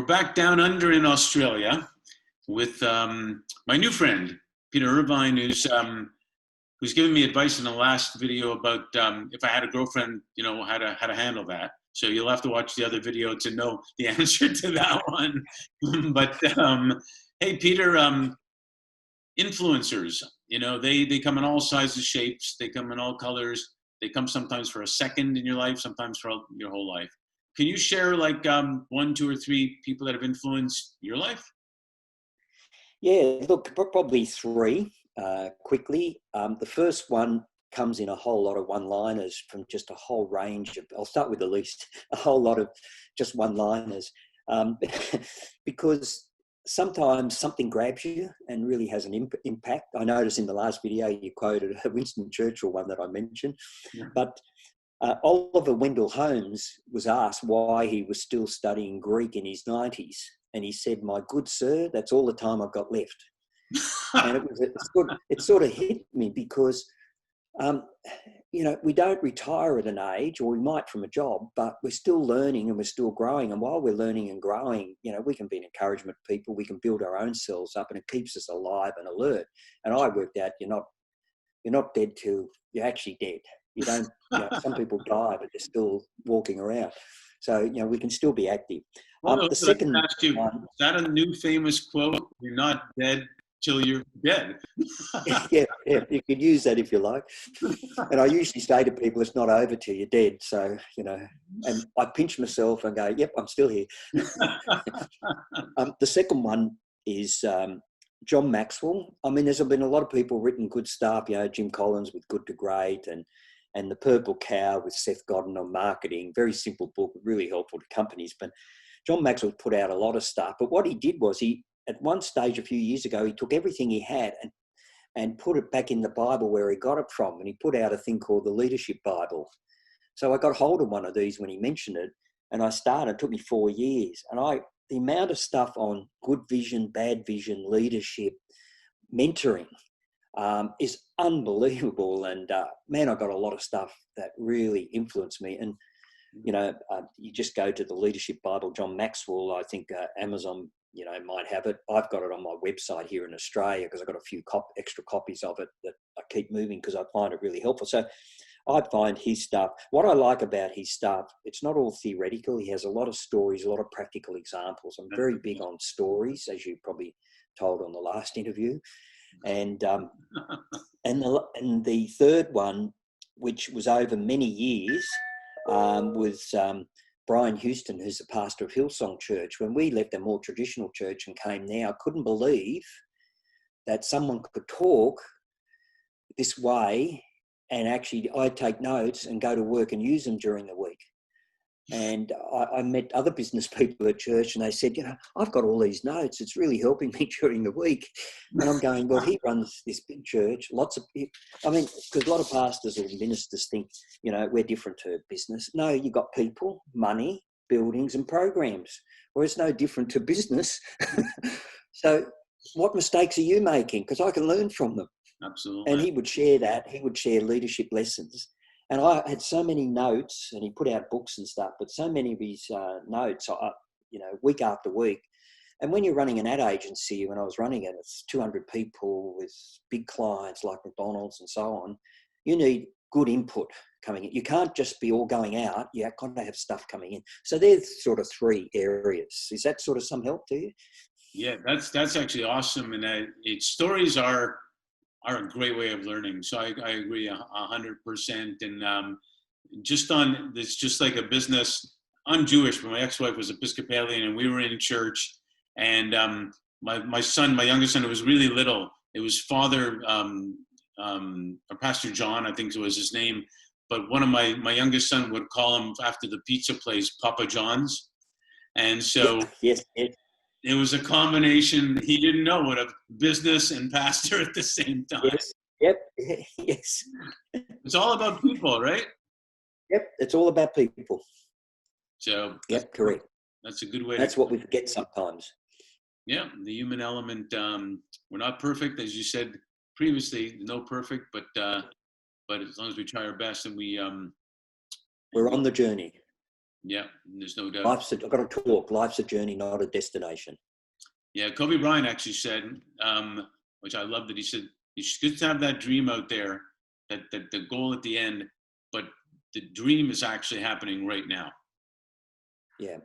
We're back down under in Australia with my new friend, Peter Irvine, who's given me advice in the last video about if I had a girlfriend, how to handle that. So you'll have to watch the other video to know the answer to that one. But hey, Peter, influencers, they come in all sizes, shapes. They come in all colors. They come sometimes for a second in your life, sometimes for your whole life. Can you share like 1, 2, or 3 people that have influenced your life? Yeah, look, probably 3 quickly. The first one comes in a whole lot of one-liners from just a whole range of, I'll start with the least, a whole lot of just one-liners. Because sometimes something grabs you and really has an impact. I noticed in the last video you quoted a Winston Churchill one that I mentioned, yeah. But Oliver Wendell Holmes was asked why he was still studying Greek in his 90s. And he said, "My good sir, that's all the time I've got left." And it sort of hit me because, we don't retire at an age, or we might from a job, but we're still learning and we're still growing. And while we're learning and growing, we can be an encouragement to people. We can build our own selves up, and it keeps us alive and alert. And I worked out you're not dead till you're actually dead. You don't. Some people die, but they're still walking around. So we can still be active. The second one, is that a new famous quote? You're not dead till you're dead. yeah, you could use that if you like. And I usually say to people, it's not over till you're dead. So, and I pinch myself and go, yep, I'm still here. The second one is John Maxwell. I mean, there's been a lot of people written good stuff, Jim Collins with Good to Great and The Purple Cow with Seth Godin on marketing. Very simple book, really helpful to companies. But John Maxwell put out a lot of stuff. But what he did was at one stage a few years ago, he took everything he had and put it back in the Bible where he got it from. And he put out a thing called the Leadership Bible. So I got hold of one of these when he mentioned it. And I started. It took me 4 years. And the amount of stuff on good vision, bad vision, leadership, mentoring is unbelievable. And man, I got a lot of stuff that really influenced me. And, you just go to the Leadership Bible, John Maxwell. I think Amazon, might have it. I've got it on my website here in Australia because I've got a few extra copies of it that I keep moving because I find it really helpful. So I find his stuff, what I like about his stuff, it's not all theoretical. He has a lot of stories, a lot of practical examples. I'm very big on stories, as you probably told on the last interview. And the third one, which was over many years, was Brian Houston, who's the pastor of Hillsong Church. When we left a more traditional church and came there, I couldn't believe that someone could talk this way and actually I'd take notes and go to work and use them during the week. And I met other business people at church and they said, I've got all these notes. It's really helping me during the week. And I'm going, well, he runs this big church. Because a lot of pastors or ministers think, we're different to business. No, you've got people, money, buildings and programs. Well, it's no different to business. So what mistakes are you making? Because I can learn from them. Absolutely. And he would share that. He would share leadership lessons. And I had so many notes, and he put out books and stuff, but so many of his notes, week after week. And when you're running an ad agency, when I was running it, it's 200 people with big clients like McDonald's and so on. You need good input coming in. You can't just be all going out. You've got to have stuff coming in. So there's sort of 3 areas. Is that sort of some help to you? Yeah, that's actually awesome. And stories are a great way of learning. So I agree 100%. And it's just like a business. I'm Jewish, but my ex-wife was Episcopalian, and we were in church. And my youngest son, who was really little, it was Father or Pastor John, I think it was his name. But one of my youngest son would call him after the pizza place, Papa John's. And so yes. It was a combination. He didn't know what a business and pastor at the same time. Yes. Yep. Yes. It's all about people, right? Yep. It's all about people. So. Yep. Correct. That's a good way. That's what we forget sometimes. Yeah, the human element. We're not perfect, as you said previously. No perfect, but as long as we try our best and we're on the journey. Yeah, there's no doubt. I've got to talk. Life's a journey, not a destination. Yeah, Kobe Bryant actually said, which I love that he said, it's good to have that dream out there, that the goal at the end, but the dream is actually happening right now. Yeah.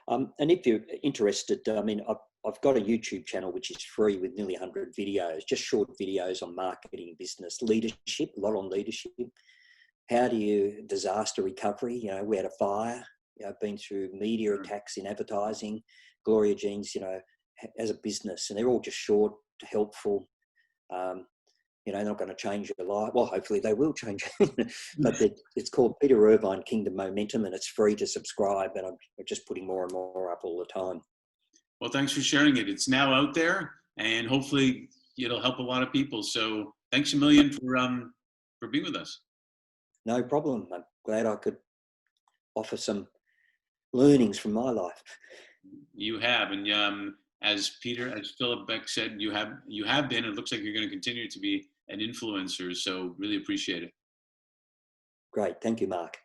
And if you're interested, I mean, I've got a YouTube channel which is free with nearly 100 videos, just short videos on marketing, business, leadership, a lot on leadership. How do you disaster recovery? You know, we had a fire. You know, I've been through media attacks in advertising. Gloria Jean's, you know, as a business, and they're all just short, helpful. You know, they're not going to change your life. Well, hopefully they will change. But it's called Peter Irvine Kingdom Momentum, and it's free to subscribe. And I'm just putting more and more up all the time. Well, thanks for sharing it. It's now out there, and hopefully it'll help a lot of people. So thanks a million for being with us. No problem. I'm glad I could offer some learnings from my life. You have, and as Philip Beck said, you have been. It looks like you're going to continue to be an influencer. So really appreciate it. Great. Thank you, Mark.